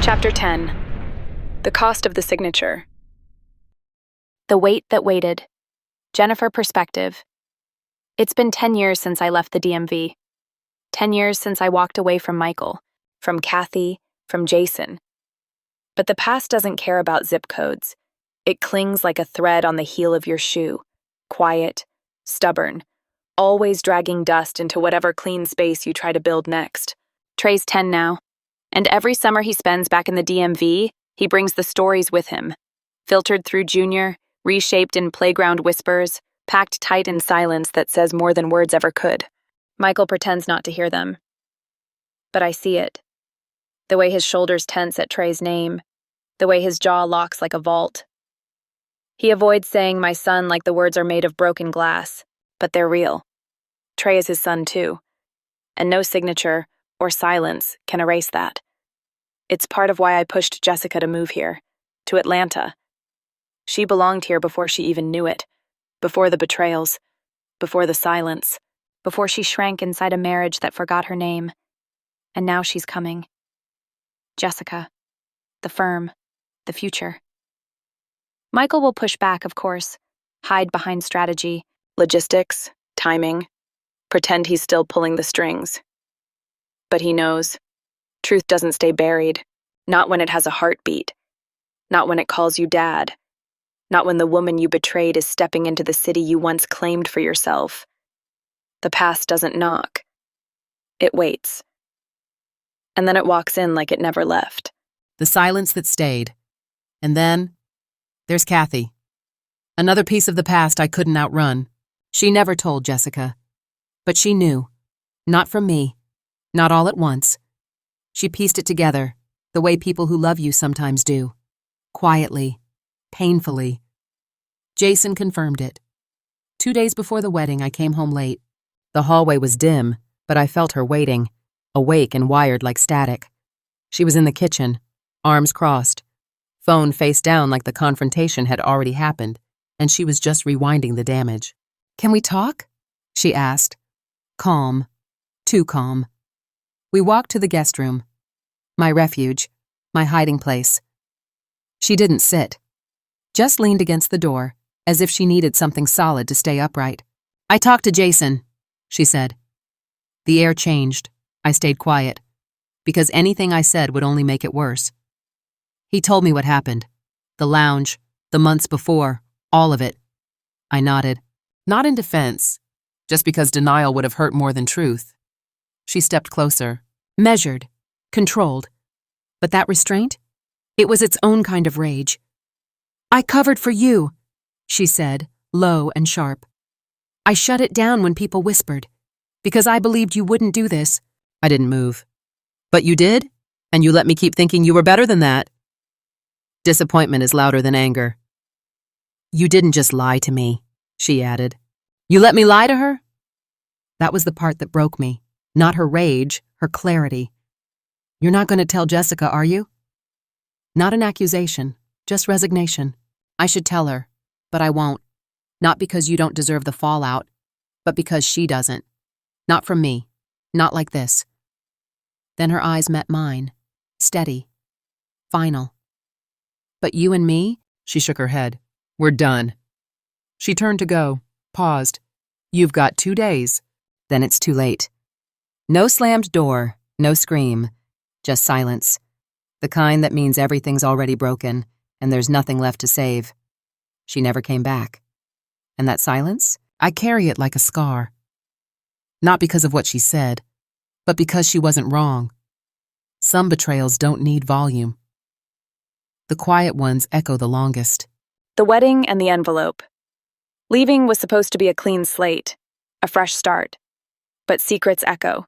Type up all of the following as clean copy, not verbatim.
Chapter 10. The Cost of the Signature. The Wait That Waited. Jennifer Perspective. It's been 10 years since I left the DMV. 10 years since I walked away from Michael, from Kathy, from Jason. But the past doesn't care about zip codes. It clings like a thread on the heel of your shoe, quiet, stubborn, always dragging dust into whatever clean space you try to build next. Trey's 10 now. And every summer he spends back in the DMV, he brings the stories with him. Filtered through Junior, reshaped in playground whispers, packed tight in silence that says more than words ever could. Michael pretends not to hear them. But I see it. The way his shoulders tense at Trey's name. The way his jaw locks like a vault. He avoids saying my son like the words are made of broken glass, but they're real. Trey is his son too. And no signature or silence can erase that. It's part of why I pushed Jessica to move here, to Atlanta. She belonged here before she even knew it, before the betrayals, before the silence, before she shrank inside a marriage that forgot her name. And now she's coming. Jessica. The firm. The future. Michael will push back, of course, hide behind strategy, logistics, timing, pretend he's still pulling the strings. But he knows. Truth doesn't stay buried. Not when it has a heartbeat. Not when it calls you dad. Not when the woman you betrayed is stepping into the city you once claimed for yourself. The past doesn't knock. It waits. And then it walks in like it never left. The silence that stayed. And then, there's Kathy. Another piece of the past I couldn't outrun. She never told Jessica. But she knew. Not from me. Not all at once. She pieced it together, the way people who love you sometimes do. Quietly. Painfully. Jason confirmed it. 2 days before the wedding, I came home late. The hallway was dim, but I felt her waiting, awake and wired like static. She was in the kitchen, arms crossed, phone face down like the confrontation had already happened, and she was just rewinding the damage. "Can we talk?" she asked. Calm. Too calm. We walked to the guest room. My refuge. My hiding place. She didn't sit. Just leaned against the door, as if she needed something solid to stay upright. "I talked to Jason," she said. The air changed. I stayed quiet, because anything I said would only make it worse. He told me what happened. The lounge, the months before, all of it. I nodded. Not in defense, just because denial would have hurt more than truth. She stepped closer, measured, controlled. But that restraint? It was its own kind of rage. "I covered for you," she said, low and sharp. "I shut it down when people whispered, because I believed you wouldn't do this." I didn't move. "But you did? And you let me keep thinking you were better than that." Disappointment is louder than anger. "You didn't just lie to me," she added. "You let me lie to her?" That was the part that broke me. Not her rage, her clarity. "You're not going to tell Jessica, are you?" Not an accusation, just resignation. I should tell her, but I won't. Not because you don't deserve the fallout, but because she doesn't. Not from me. Not like this. Then her eyes met mine. Steady. Final. "But you and me?" She shook her head. "We're done." She turned to go, paused. "You've got 2 days. Then it's too late." No slammed door, no scream, just silence. The kind that means everything's already broken and there's nothing left to save. She never came back. And that silence? I carry it like a scar. Not because of what she said, but because she wasn't wrong. Some betrayals don't need volume. The quiet ones echo the longest. The wedding and the envelope. Leaving was supposed to be a clean slate, a fresh start. But secrets echo,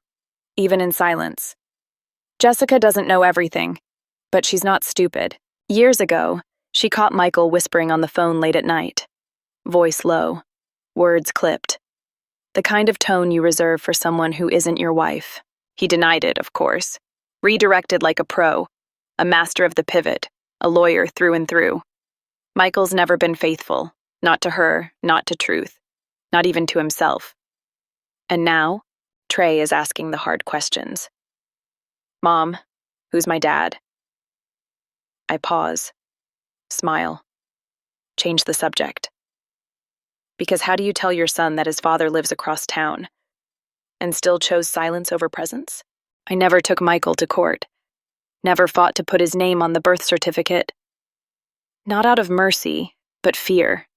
even in silence. Jessica doesn't know everything, but she's not stupid. Years ago, she caught Michael whispering on the phone late at night. Voice low, words clipped. The kind of tone you reserve for someone who isn't your wife. He denied it, of course. Redirected like a pro, a master of the pivot, a lawyer through and through. Michael's never been faithful, not to her, not to truth, not even to himself. And now, Trey is asking the hard questions. Mom, who's my dad? I pause, smile, change the subject. Because how do you tell your son that his father lives across town and still chose silence over presence? I never took Michael to court, never fought to put his name on the birth certificate. Not out of mercy, but fear.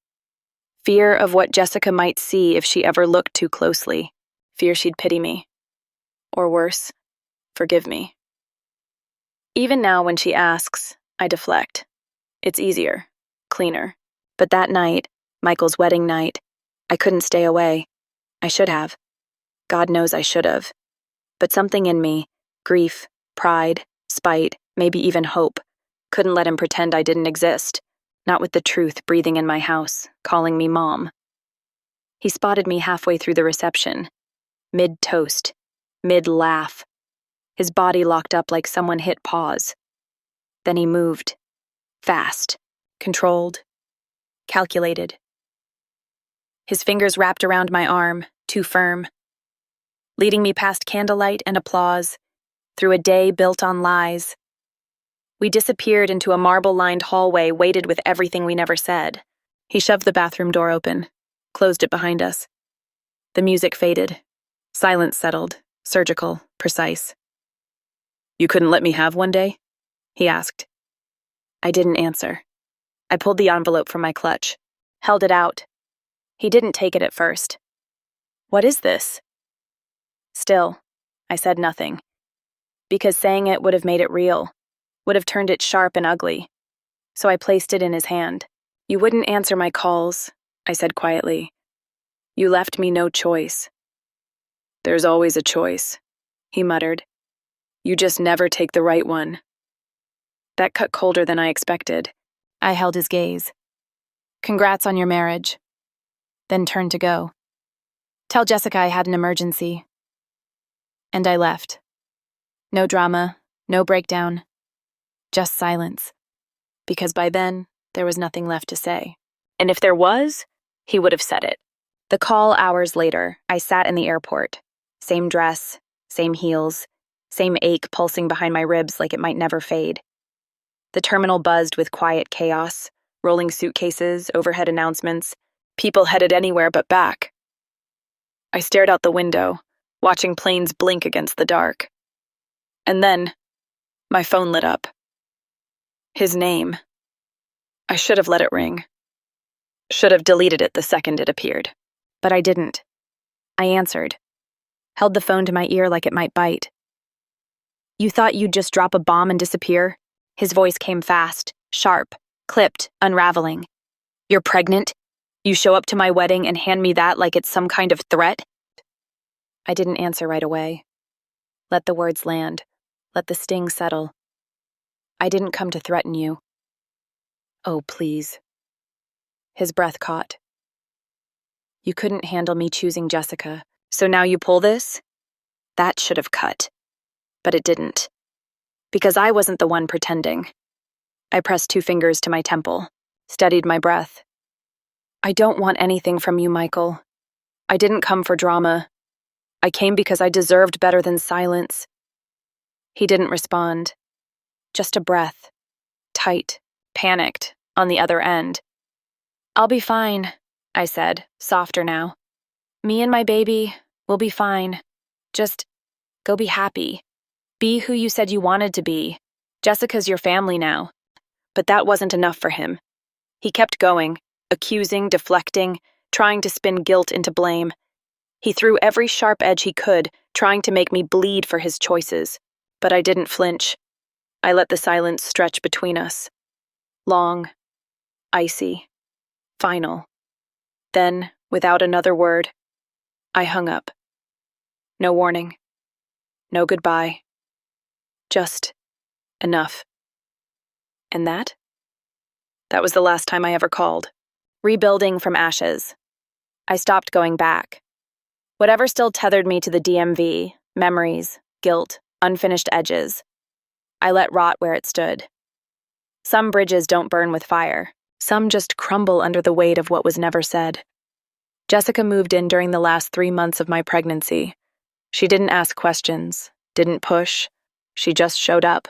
Fear of what Jessica might see if she ever looked too closely. Fear she'd pity me. Or worse, forgive me. Even now when she asks, I deflect. It's easier, cleaner. But that night, Michael's wedding night, I couldn't stay away. I should have. God knows I should have. But something in me, grief, pride, spite, maybe even hope, couldn't let him pretend I didn't exist, not with the truth breathing in my house, calling me Mom. He spotted me halfway through the reception, mid-toast, mid-laugh. His body locked up like someone hit pause. Then he moved, fast, controlled, calculated. His fingers wrapped around my arm, too firm, leading me past candlelight and applause, through a day built on lies. We disappeared into a marble-lined hallway weighted with everything we never said. He shoved the bathroom door open, closed it behind us. The music faded. Silence settled, surgical, precise. You couldn't let me have one day? He asked. I didn't answer. I pulled the envelope from my clutch, held it out. He didn't take it at first. What is this? Still, I said nothing, because saying it would have made it real, would have turned it sharp and ugly. So I placed it in his hand. You wouldn't answer my calls, I said quietly. You left me no choice. There's always a choice, he muttered. You just never take the right one. That cut colder than I expected. I held his gaze. Congrats on your marriage. Then turned to go. Tell Jessica I had an emergency. And I left. No drama, no breakdown. Just silence. Because by then, there was nothing left to say. And if there was, he would have said it. The call hours later, I sat in the airport. Same dress, same heels, same ache pulsing behind my ribs like it might never fade. The terminal buzzed with quiet chaos, rolling suitcases, overhead announcements, people headed anywhere but back. I stared out the window, watching planes blink against the dark. And then, my phone lit up. His name. I should have let it ring. Should have deleted it the second it appeared. But I didn't. I answered. Held the phone to my ear like it might bite. You thought you'd just drop a bomb and disappear? His voice came fast, sharp, clipped, unraveling. You're pregnant? You show up to my wedding and hand me that like it's some kind of threat? I didn't answer right away. Let the words land. Let the sting settle. I didn't come to threaten you. Oh, please. His breath caught. You couldn't handle me choosing Jessica, so now you pull this? That should have cut. But it didn't. Because I wasn't the one pretending. I pressed 2 fingers to my temple, steadied my breath. I don't want anything from you, Michael. I didn't come for drama. I came because I deserved better than silence. He didn't respond. Just a breath. Tight, panicked, on the other end. I'll be fine, I said, softer now. Me and my baby, we'll be fine. Just go be happy. Be who you said you wanted to be. Jessica's your family now. But that wasn't enough for him. He kept going, accusing, deflecting, trying to spin guilt into blame. He threw every sharp edge he could, trying to make me bleed for his choices. But I didn't flinch. I let the silence stretch between us. Long, icy, final. Then, without another word, I hung up. No warning. No goodbye. Just enough. And that? That was the last time I ever called. Rebuilding from ashes. I stopped going back. Whatever still tethered me to the DMV, memories, guilt, unfinished edges, I let rot where it stood. Some bridges don't burn with fire. Some just crumble under the weight of what was never said. Jessica moved in during the last 3 months of my pregnancy. She didn't ask questions, didn't push. She just showed up,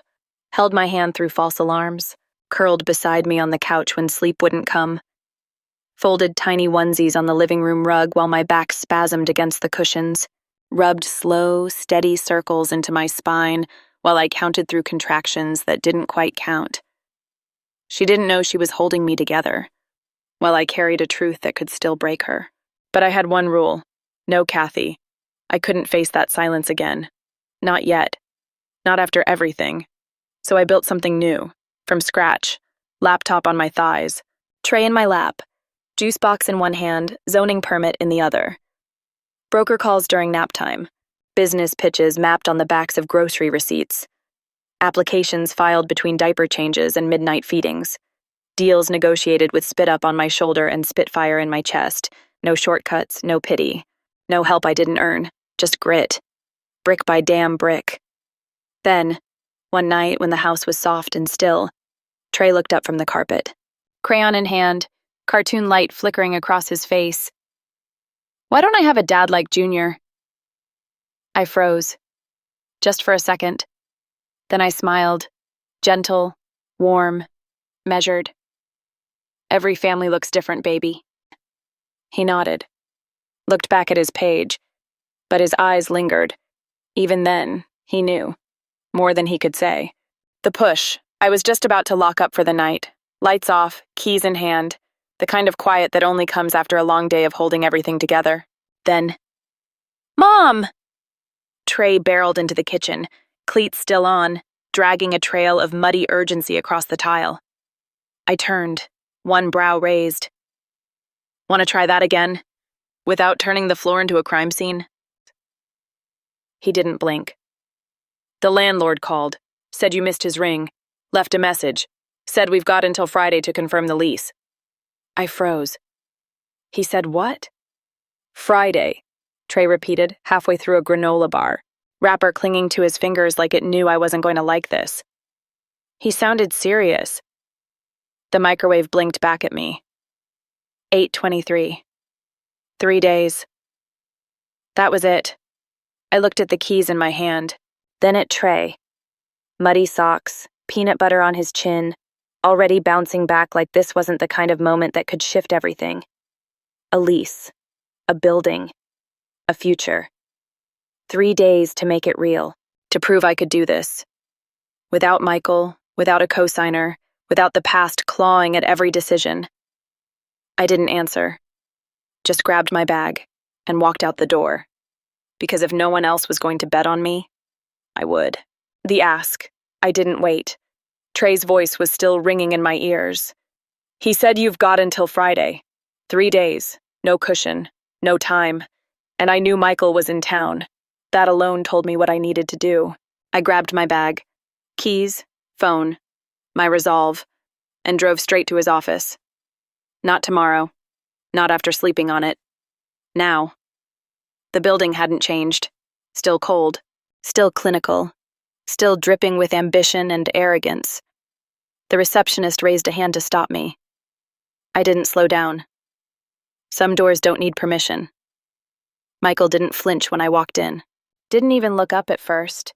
held my hand through false alarms, curled beside me on the couch when sleep wouldn't come, folded tiny onesies on the living room rug while my back spasmed against the cushions, rubbed slow, steady circles into my spine while I counted through contractions that didn't quite count. She didn't know she was holding me together, while I carried a truth that could still break her. But I had one rule: no Kathy. I couldn't face that silence again. Not yet. Not after everything. So I built something new, from scratch, laptop on my thighs, tray in my lap, juice box in one hand, zoning permit in the other. Broker calls during nap time, business pitches mapped on the backs of grocery receipts, applications filed between diaper changes and midnight feedings, deals negotiated with spit up on my shoulder and spitfire in my chest, no shortcuts, no pity, no help I didn't earn, just grit, brick by damn brick. Then, one night when the house was soft and still, Trey looked up from the carpet, crayon in hand, cartoon light flickering across his face. "Why don't I have a dad like Junior?" I froze, just for a second. Then I smiled, gentle, warm, measured. "Every family looks different, baby." He nodded, looked back at his page, but his eyes lingered. Even then, he knew. More than he could say. The push. I was just about to lock up for the night. Lights off, keys in hand. The kind of quiet that only comes after a long day of holding everything together. Then, "Mom!" Trey barreled into the kitchen, cleats still on, dragging a trail of muddy urgency across the tile. I turned, one brow raised. "Want to try that again? Without turning the floor into a crime scene?" He didn't blink. "The landlord called, said you missed his ring, left a message, said we've got until Friday to confirm the lease." I froze. He said what? "Friday," Trey repeated, halfway through a granola bar, wrapper clinging to his fingers like it knew I wasn't going to like this. He sounded serious. The microwave blinked back at me. 8:23. 3 days. That was it. I looked at the keys in my hand, then at Trey. Muddy socks, peanut butter on his chin, already bouncing back like this wasn't the kind of moment that could shift everything. A lease. A building. A future. 3 days to make it real, to prove I could do this. Without Michael, without a cosigner, without the past clawing at every decision. I didn't answer. Just grabbed my bag and walked out the door. Because if no one else was going to bet on me, I would. The ask. I didn't wait. Trey's voice was still ringing in my ears. He said you've got until Friday. 3 days. No cushion. No time. And I knew Michael was in town. That alone told me what I needed to do. I grabbed my bag, keys, phone, my resolve, and drove straight to his office. Not tomorrow. Not after sleeping on it. Now. The building hadn't changed. Still cold. Still clinical. Still dripping with ambition and arrogance. The receptionist raised a hand to stop me. I didn't slow down. Some doors don't need permission. Michael didn't flinch when I walked in. Didn't even look up at first.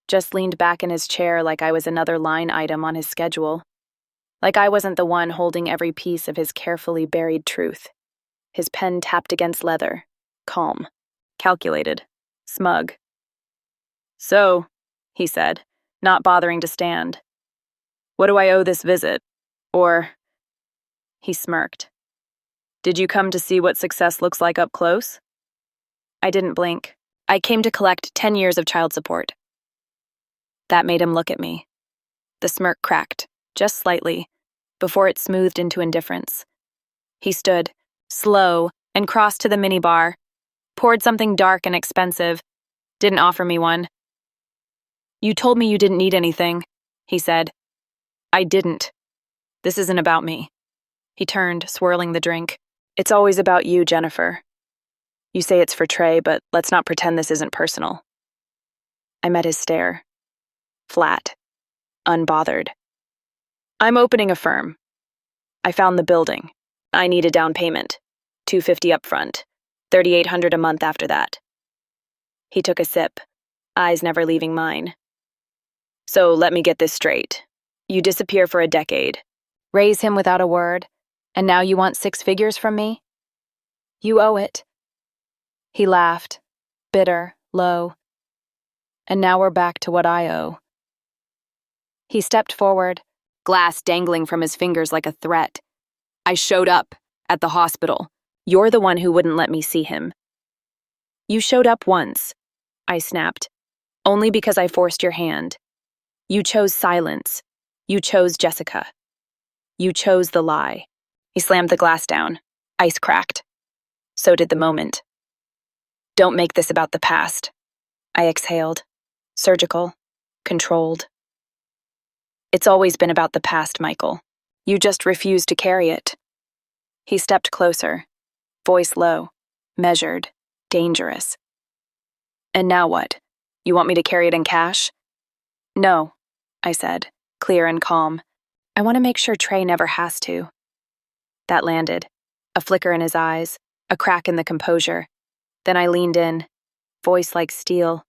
Just leaned back in his chair like I was another line item on his schedule. Like I wasn't the one holding every piece of his carefully buried truth. His pen tapped against leather. Calm. Calculated. Smug. "So," he said, not bothering to stand. "What do I owe this visit? Or..." He smirked. "Did you come to see what success looks like up close?" I didn't blink. I came to collect 10 years of child support. That made him look at me. The smirk cracked, just slightly, before it smoothed into indifference. He stood, slow, and crossed to the minibar, poured something dark and expensive, didn't offer me one. "You told me you didn't need anything," he said. "I didn't. This isn't about me." He turned, swirling the drink. "It's always about you, Jennifer. You say it's for Trey, but let's not pretend this isn't personal." I met his stare. Flat. Unbothered. "I'm opening a firm. I found the building. I need a down payment. $250 up front. $3,800 a month after that." He took a sip, eyes never leaving mine. "So let me get this straight. You disappear for a decade, raise him without a word, and now you want 6 figures from me? You owe it. He laughed, bitter, low. And now we're back to what I owe. He stepped forward, glass dangling from his fingers like a threat. I showed up at the hospital. You're the one who wouldn't let me see him. You showed up once, I snapped, only because I forced your hand. You chose silence. You chose Jessica. You chose the lie. He slammed the glass down. Ice cracked. So did the moment. Don't make this about the past. I exhaled. Surgical. Controlled. It's always been about the past, Michael. You just refuse to carry it. He stepped closer, voice low, measured, dangerous. And now what? You want me to carry it in cash? No, I said, clear and calm. I want to make sure Trey never has to. That landed. A flicker in his eyes, a crack in the composure. Then I leaned in, voice like steel.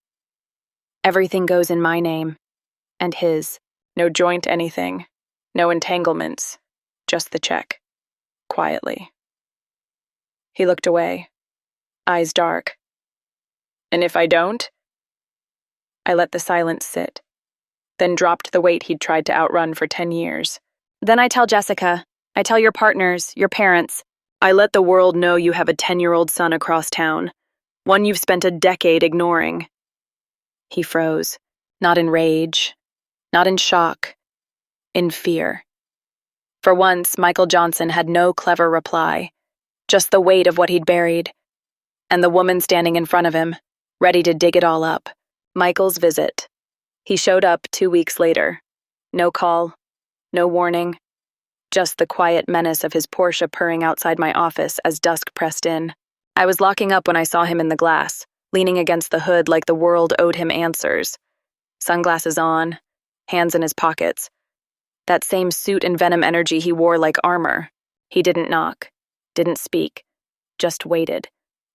Everything goes in my name. And his. No joint anything. No entanglements. Just the check. Quietly. He looked away, eyes dark. And if I don't? I let the silence sit, then dropped the weight he'd tried to outrun for 10 years. Then I tell Jessica, I tell your partners, your parents. I let the world know you have a 10-year-old son across town, one you've spent a decade ignoring. He froze, not in rage, not in shock, in fear. For once, Michael Johnson had no clever reply, just the weight of what he'd buried, and the woman standing in front of him, ready to dig it all up. Michael's visit. He showed up 2 weeks later. No call, no warning, just the quiet menace of his Porsche purring outside my office as dusk pressed in. I was locking up when I saw him in the glass, leaning against the hood like the world owed him answers. Sunglasses on, hands in his pockets. That same suit and venom energy he wore like armor. He didn't knock, didn't speak, just waited,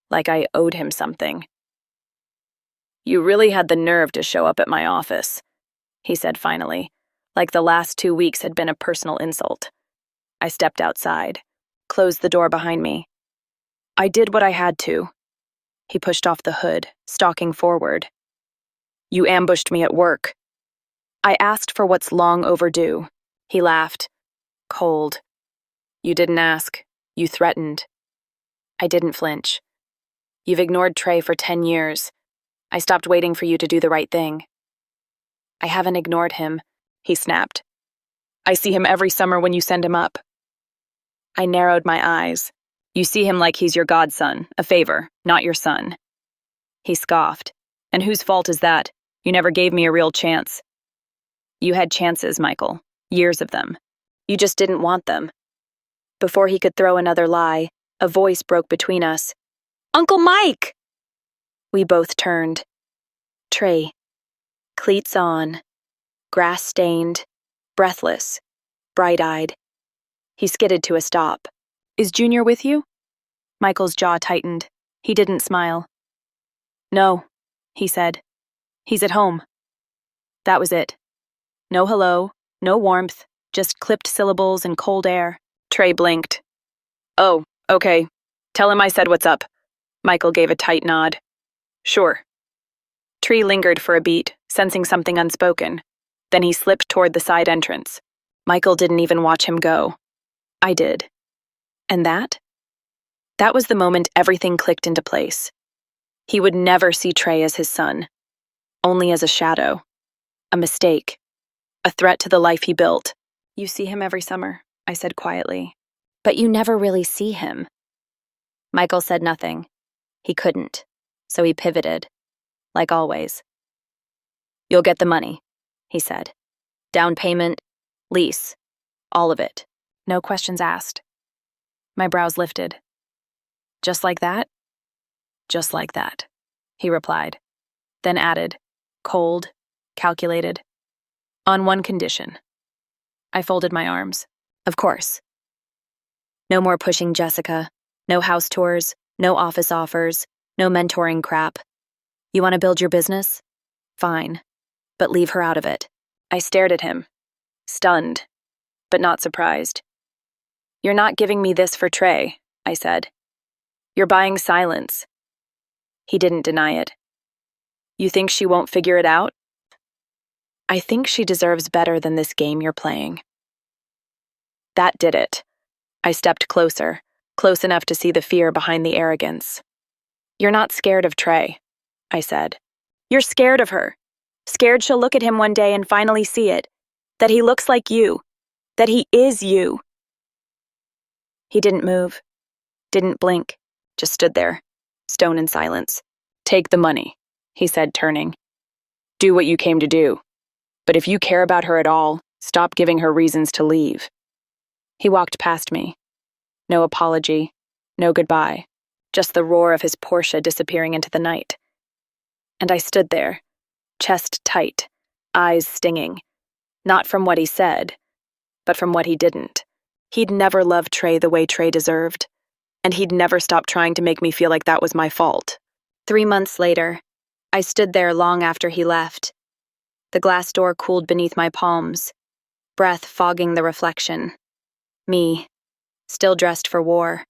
like I owed him something. You really had the nerve to show up at my office, he said finally, like the last 2 weeks had been a personal insult. I stepped outside, closed the door behind me. I did what I had to. He pushed off the hood, stalking forward. You ambushed me at work. I asked for what's long overdue. He laughed, cold. You didn't ask. You threatened. I didn't flinch. You've ignored Trey for 10 years. I stopped waiting for you to do the right thing. I haven't ignored him, he snapped. I see him every summer when you send him up. I narrowed my eyes. You see him like he's your godson, a favor, not your son. He scoffed. And whose fault is that? You never gave me a real chance. You had chances, Michael. Years of them. You just didn't want them. Before he could throw another lie, a voice broke between us. Uncle Mike! We both turned. Trey. Cleats on. Grass-stained. Breathless. Bright-eyed. He skidded to a stop. Is Junior with you? Michael's jaw tightened. He didn't smile. No, he said. He's at home. That was it. No hello, no warmth, just clipped syllables and cold air. Trey blinked. Oh, okay. Tell him I said what's up. Michael gave a tight nod. Sure. Tree lingered for a beat, sensing something unspoken. Then he slipped toward the side entrance. Michael didn't even watch him go. I did. And that? That was the moment everything clicked into place. He would never see Trey as his son. Only as a shadow. A mistake. A threat to the life he built. You see him every summer, I said quietly. But you never really see him. Michael said nothing. He couldn't. So he pivoted. Like always. You'll get the money, he said. Down payment, lease, all of it. No questions asked. My brows lifted. Just like that? Just like that, he replied. Then added, cold, calculated. On one condition. I folded my arms. Of course. No more pushing Jessica. No house tours. No office offers. No mentoring crap. You want to build your business? Fine. But leave her out of it. I stared at him. stunned, but not surprised. "You're not giving me this for Trey," I said. "You're buying silence." He didn't deny it. "You think she won't figure it out?" "I think she deserves better than this game you're playing." That did it. I stepped closer, close enough to see the fear behind the arrogance. "You're not scared of Trey," I said. "You're scared of her. Scared she'll look at him one day and finally see it. That he looks like you. That he is you." He didn't move, didn't blink, just stood there, stone in silence. "Take the money," he said, turning. "Do what you came to do. But if you care about her at all, stop giving her reasons to leave." He walked past me. No apology, no goodbye, just the roar of his Porsche disappearing into the night. And I stood there, chest tight, eyes stinging, not from what he said, but from what he didn't. He'd never loved Trey the way Trey deserved, and he'd never stop trying to make me feel like that was my fault. 3 months later, I stood there long after he left. The glass door cooled beneath my palms, breath fogging the reflection. Me, still dressed for war,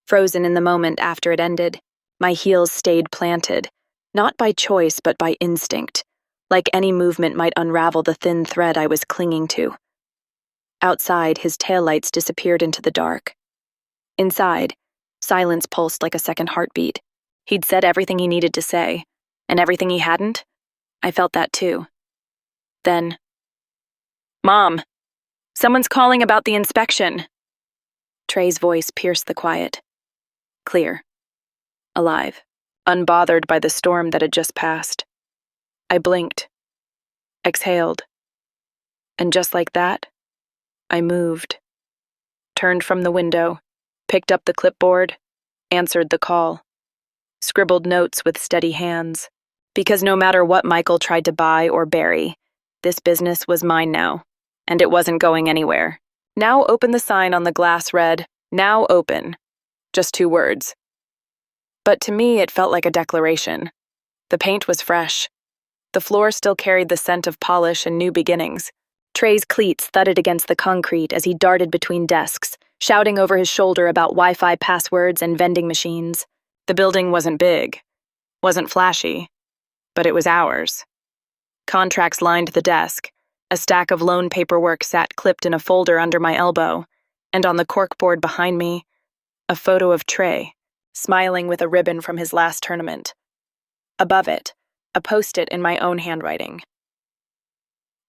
frozen in the moment after it ended, my heels stayed planted, not by choice but by instinct, like any movement might unravel the thin thread I was clinging to. Outside, his taillights disappeared into the dark. Inside, silence pulsed like a second heartbeat. He'd said everything he needed to say, and everything he hadn't, I felt that too. Then, "Mom, someone's calling about the inspection." Trey's voice pierced the quiet. Clear. Alive. Unbothered by the storm that had just passed. I blinked. Exhaled. And just like that, I moved. Turned from the window, picked up the clipboard, answered the call. Scribbled notes with steady hands. Because no matter what Michael tried to buy or bury, this business was mine now, and it wasn't going anywhere. Now open the sign on the glass read, "Now open." Just 2 words. But to me, it felt like a declaration. The paint was fresh. The floor still carried the scent of polish and new beginnings. Trey's cleats thudded against the concrete as he darted between desks, shouting over his shoulder about Wi-Fi passwords and vending machines. The building wasn't big, wasn't flashy, but it was ours. Contracts lined the desk. A stack of loan paperwork sat clipped in a folder under my elbow, and on the corkboard behind me, a photo of Trey, smiling with a ribbon from his last tournament. Above it, a post-it in my own handwriting.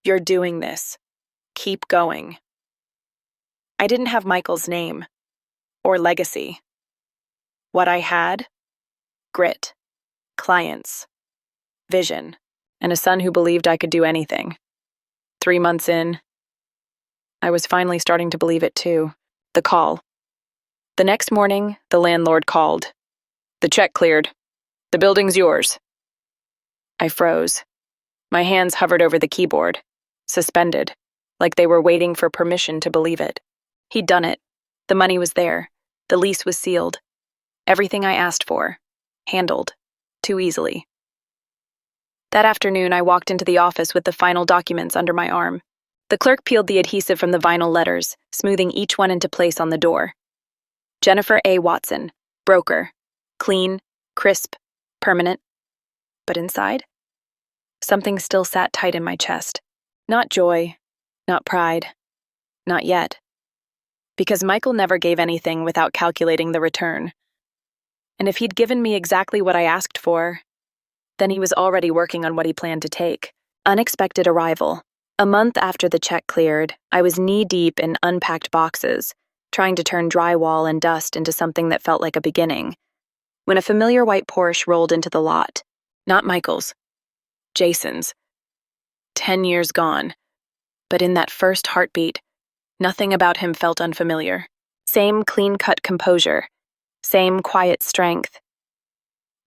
"You're doing this. Keep going." I didn't have Michael's name, or legacy. What I had? Grit, clients, vision, and a son who believed I could do anything. 3 months in, I was finally starting to believe it too. The call. The next morning, the landlord called. "The check cleared. The building's yours." I froze. My hands hovered over the keyboard, suspended, like they were waiting for permission to believe it. He'd done it. The money was there. The lease was sealed. Everything I asked for. Handled. Too easily. That afternoon, I walked into the office with the final documents under my arm. The clerk peeled the adhesive from the vinyl letters, smoothing each one into place on the door. Jennifer A. Watson, broker. Clean, crisp, permanent. But inside, something still sat tight in my chest. Not joy, not pride, not yet. Because Michael never gave anything without calculating the return. And if he'd given me exactly what I asked for, then he was already working on what he planned to take. Unexpected arrival. A month after the check cleared, I was knee-deep in unpacked boxes, trying to turn drywall and dust into something that felt like a beginning, when a familiar white Porsche rolled into the lot. Not Michael's. Jason's. 10 years gone. But in that first heartbeat, nothing about him felt unfamiliar. Same clean-cut composure. Same quiet strength.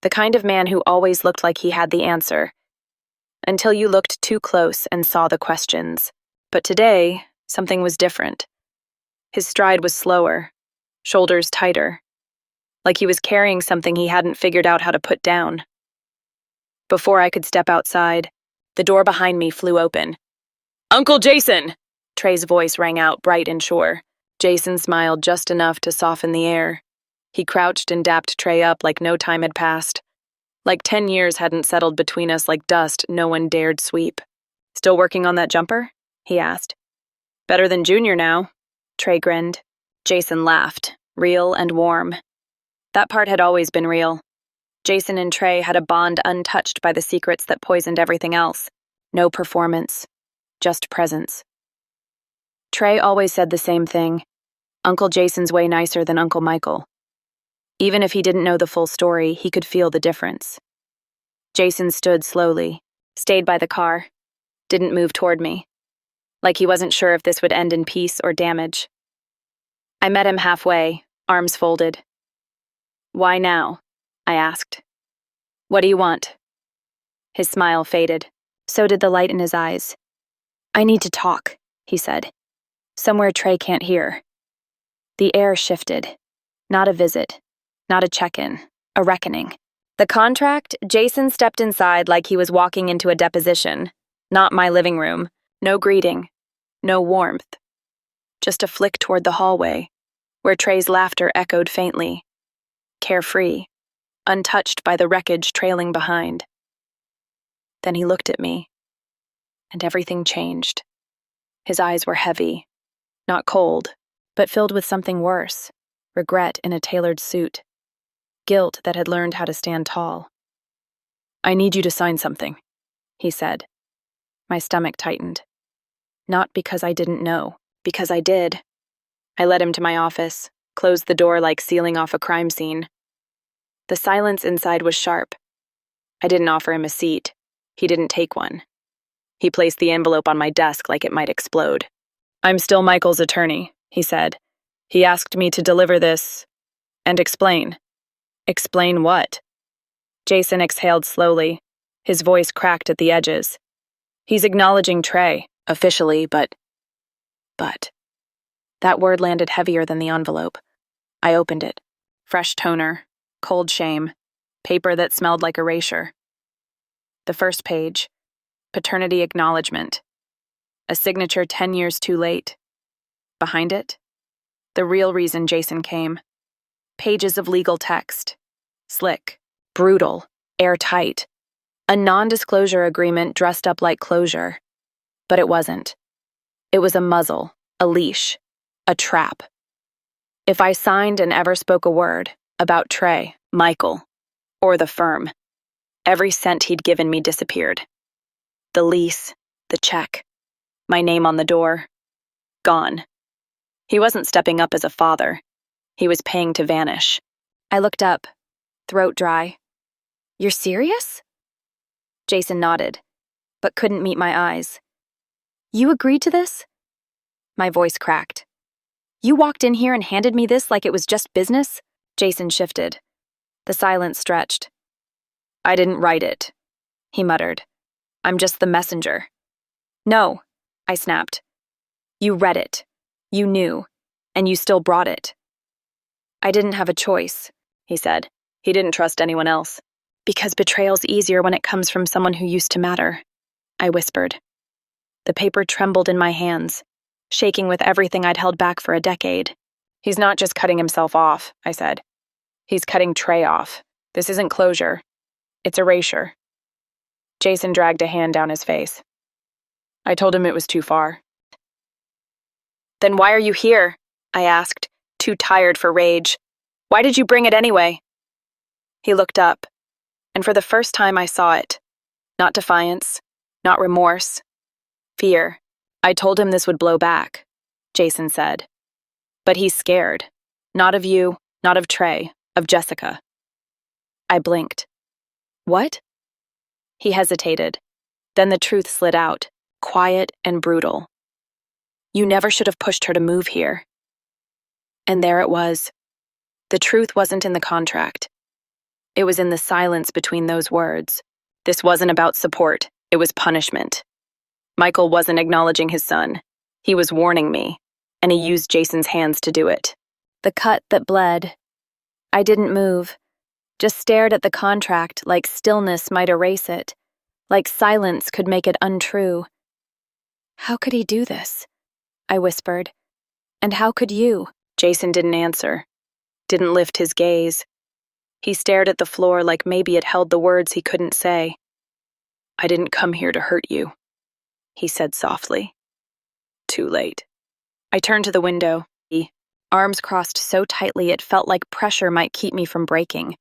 The kind of man who always looked like he had the answer, until you looked too close and saw the questions. But today, something was different. His stride was slower, shoulders tighter, like he was carrying something he hadn't figured out how to put down. Before I could step outside, the door behind me flew open. "Uncle Jason!" Trey's voice rang out bright and sure. Jason smiled just enough to soften the air. He crouched and dapped Trey up like no time had passed. Like 10 years hadn't settled between us like dust no one dared sweep. "Still working on that jumper?" he asked. "Better than Junior now." Trey grinned. Jason laughed, real and warm. That part had always been real. Jason and Trey had a bond untouched by the secrets that poisoned everything else. No performance, just presence. Trey always said the same thing. Uncle Jason's way nicer than Uncle Michael. Even if he didn't know the full story, he could feel the difference. Jason stood slowly, stayed by the car, didn't move toward me, like he wasn't sure if this would end in peace or damage. I met him halfway, arms folded. "Why now?" I asked. "What do you want?" His smile faded. So did the light in his eyes. "I need to talk," he said. "Somewhere Trey can't hear." The air shifted. Not a visit, not a check-in, a reckoning. The contract, Jason stepped inside like he was walking into a deposition. Not my living room. No greeting. No warmth. Just a flick toward the hallway, where Trey's laughter echoed faintly. Carefree, untouched by the wreckage trailing behind. Then he looked at me, and everything changed. His eyes were heavy, not cold, but filled with something worse, regret in a tailored suit, guilt that had learned how to stand tall. "I need you to sign something," he said. My stomach tightened. Not because I didn't know, because I did. I led him to my office, closed the door like sealing off a crime scene. The silence inside was sharp. I didn't offer him a seat. He didn't take one. He placed the envelope on my desk like it might explode. "I'm still Michael's attorney," he said. "He asked me to deliver this and explain." "Explain what?" Jason exhaled slowly. His voice cracked at the edges. "He's acknowledging Trey, officially, but... That word landed heavier than the envelope. I opened it. Fresh toner, cold shame, paper that smelled like erasure. The first page, paternity acknowledgement. A signature 10 years too late. Behind it, the real reason Jason came. Pages of legal text. Slick, brutal, airtight. A non-disclosure agreement dressed up like closure. But it wasn't. It was a muzzle, a leash, a trap. If I signed and ever spoke a word about Trey, Michael, or the firm, every cent he'd given me disappeared. The lease, the check, my name on the door, gone. He wasn't stepping up as a father. He was paying to vanish. I looked up, throat dry. "You're serious?" Jason nodded, but couldn't meet my eyes. "You agreed to this?" My voice cracked. "You walked in here and handed me this like it was just business?" Jason shifted. The silence stretched. "I didn't write it," he muttered. "I'm just the messenger." "No," I snapped. "You read it. You knew. And you still brought it." "I didn't have a choice," he said. He didn't trust anyone else. "Because betrayal's easier when it comes from someone who used to matter," I whispered. The paper trembled in my hands, shaking with everything I'd held back for a decade. "He's not just cutting himself off," I said. "He's cutting Trey off. This isn't closure. It's erasure." Jason dragged a hand down his face. "I told him it was too far." "Then why are you here?" I asked, too tired for rage. "Why did you bring it anyway?" He looked up, and for the first time I saw it. Not defiance, not remorse. Fear. "I told him this would blow back," Jason said. "But he's scared. Not of you, not of Trey, of Jessica." I blinked. "What?" He hesitated. Then the truth slid out, quiet and brutal. "You never should have pushed her to move here." And there it was. The truth wasn't in the contract. It was in the silence between those words. This wasn't about support. It was punishment. Michael wasn't acknowledging his son. He was warning me, and he used Jason's hands to do it. The cut that bled. I didn't move, just stared at the contract like stillness might erase it, like silence could make it untrue. How could he do this? I whispered. And how could you? Jason didn't answer, didn't lift his gaze. He stared at the floor like maybe it held the words he couldn't say. I didn't come here to hurt you, he said softly. Too late. I turned to the window, arms crossed so tightly it felt like pressure might keep me from breaking.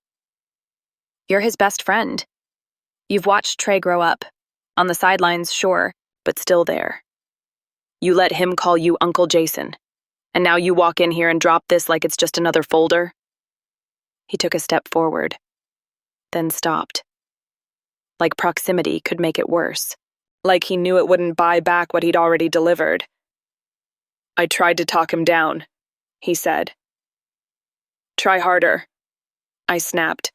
You're his best friend. You've watched Trey grow up. On the sidelines, sure, but still there. You let him call you Uncle Jason, and now you walk in here and drop this like it's just another folder? He took a step forward, then stopped. Like proximity could make it worse. Like he knew it wouldn't buy back what he'd already delivered. I tried to talk him down, he said. Try harder, I snapped,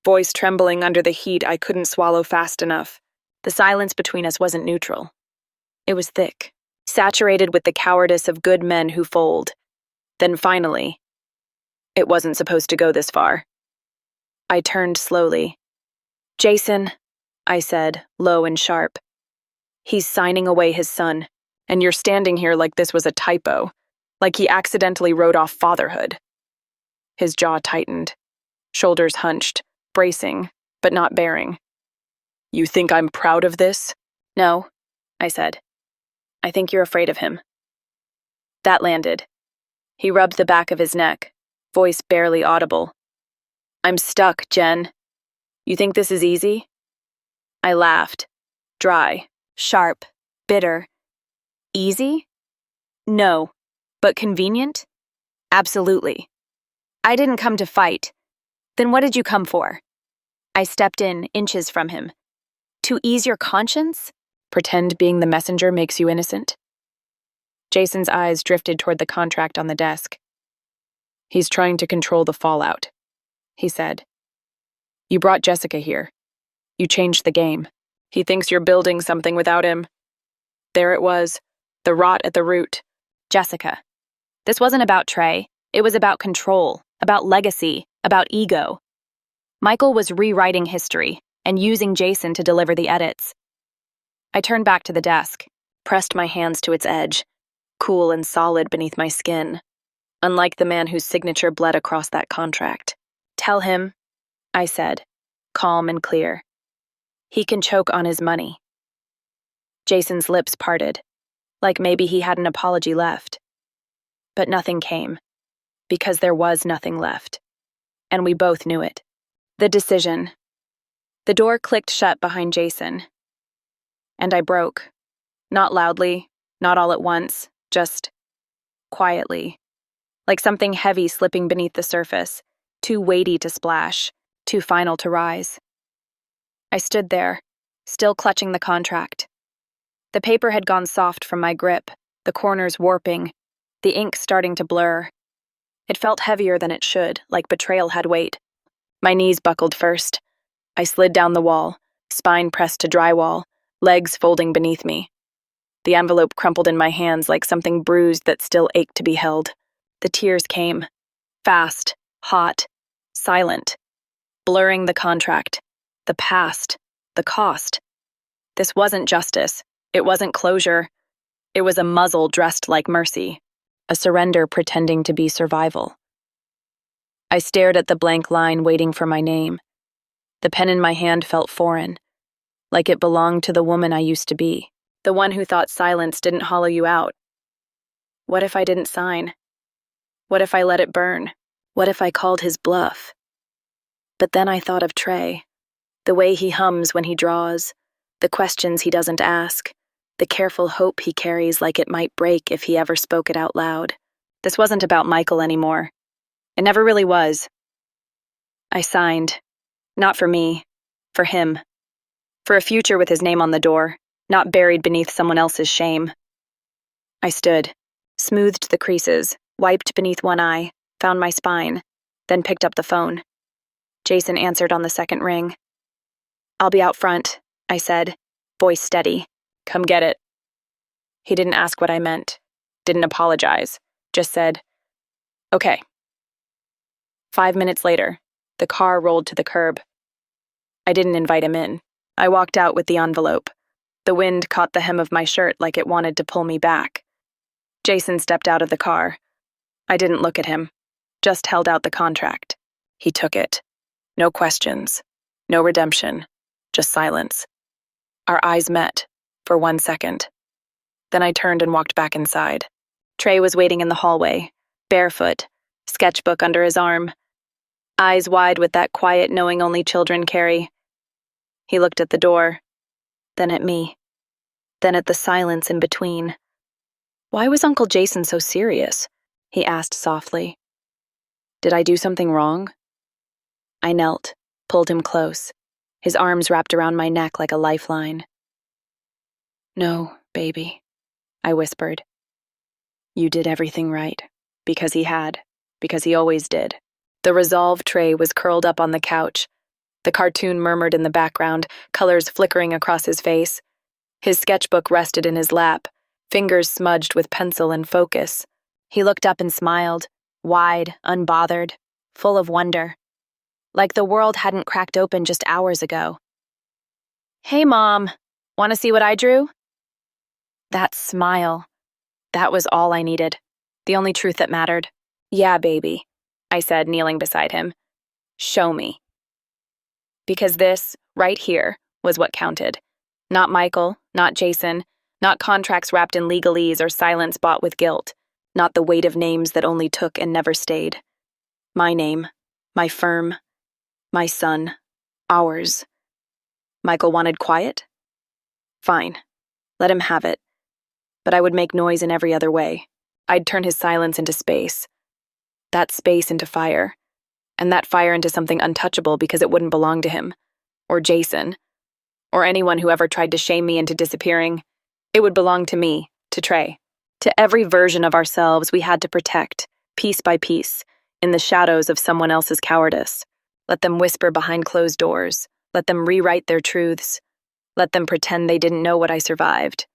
voice trembling under the heat I couldn't swallow fast enough. The silence between us wasn't neutral. It was thick, saturated with the cowardice of good men who fold. Then finally, it wasn't supposed to go this far. I turned slowly. Jason, I said, low and sharp. He's signing away his son, and you're standing here like this was a typo, like he accidentally wrote off fatherhood. His jaw tightened, shoulders hunched, bracing, but not bearing. You think I'm proud of this? No, I said. I think you're afraid of him. That landed. He rubbed the back of his neck, voice barely audible. I'm stuck, Jen. You think this is easy? I laughed. Dry, sharp, bitter. Easy? No. But convenient? Absolutely. I didn't come to fight. Then what did you come for? I stepped in, inches from him. To ease your conscience? Pretend being the messenger makes you innocent? Jason's eyes drifted toward the contract on the desk. He's trying to control the fallout, he said. You brought Jessica here. You changed the game. He thinks you're building something without him. There it was, the rot at the root. Jessica. This wasn't about Trey. It was about control, about legacy, about ego. Michael was rewriting history and using Jason to deliver the edits. I turned back to the desk, pressed my hands to its edge, cool and solid beneath my skin, unlike the man whose signature bled across that contract. Tell him, I said, calm and clear. He can choke on his money. Jason's lips parted, like maybe he had an apology left. But nothing came, because there was nothing left. And we both knew it. The decision. The door clicked shut behind Jason. And I broke. Not loudly, not all at once, just quietly. Like something heavy slipping beneath the surface, too weighty to splash, too final to rise. I stood there, still clutching the contract. The paper had gone soft from my grip, the corners warping, the ink starting to blur. It felt heavier than it should, like betrayal had weight. My knees buckled first. I slid down the wall, spine pressed to drywall, legs folding beneath me. The envelope crumpled in my hands like something bruised that still ached to be held. The tears came, fast, hot, silent, blurring the contract, the past, the cost. This wasn't justice. It wasn't closure. It was a muzzle dressed like mercy, a surrender pretending to be survival. I stared at the blank line waiting for my name. The pen in my hand felt foreign, like it belonged to the woman I used to be, the one who thought silence didn't hollow you out. What if I didn't sign? What if I let it burn? What if I called his bluff? But then I thought of Trey, the way he hums when he draws, the questions he doesn't ask, the careful hope he carries like it might break if he ever spoke it out loud. This wasn't about Michael anymore. It never really was. I signed. Not for me. For him. For a future with his name on the door, not buried beneath someone else's shame. I stood, smoothed the creases, wiped beneath one eye, found my spine, then picked up the phone. Jason answered on the second ring. I'll be out front, I said, voice steady. Come get it. He didn't ask what I meant, didn't apologize, just said, okay. 5 minutes later, the car rolled to the curb. I didn't invite him in. I walked out with the envelope. The wind caught the hem of my shirt like it wanted to pull me back. Jason stepped out of the car. I didn't look at him, just held out the contract. He took it. No questions, no redemption, just silence. Our eyes met for 1 second. Then I turned and walked back inside. Trey was waiting in the hallway, barefoot, sketchbook under his arm, eyes wide with that quiet knowing only children carry. He looked at the door, then at me, then at the silence in between. "Why was Uncle Jason so serious?" he asked softly. "Did I do something wrong?" I knelt, pulled him close, his arms wrapped around my neck like a lifeline. "No, baby," I whispered. "You did everything right, because he always did." The resolve Trey was curled up on the couch. The cartoon murmured in the background, colors flickering across his face. His sketchbook rested in his lap, fingers smudged with pencil and focus. He looked up and smiled, wide, unbothered, full of wonder, like the world hadn't cracked open just hours ago. "Hey, Mom, want to see what I drew?" That smile, that was all I needed, the only truth that mattered. "Yeah, baby," I said, kneeling beside him. "Show me." Because this, right here, was what counted. Not Michael, not Jason, not contracts wrapped in legalese or silence bought with guilt, not the weight of names that only took and never stayed. My name, my firm, my son, ours. Michael wanted quiet? Fine, let him have it. But I would make noise in every other way. I'd turn his silence into space. That space into fire. And that fire into something untouchable because it wouldn't belong to him. Or Jason. Or anyone who ever tried to shame me into disappearing. It would belong to me, to Trey. To every version of ourselves we had to protect, piece by piece, in the shadows of someone else's cowardice. Let them whisper behind closed doors. Let them rewrite their truths. Let them pretend they didn't know what I survived.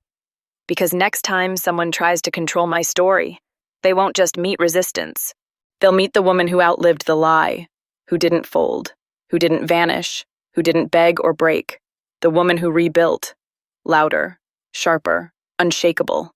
Because next time someone tries to control my story, they won't just meet resistance. They'll meet the woman who outlived the lie, who didn't fold, who didn't vanish, who didn't beg or break. The woman who rebuilt, louder, sharper, unshakable.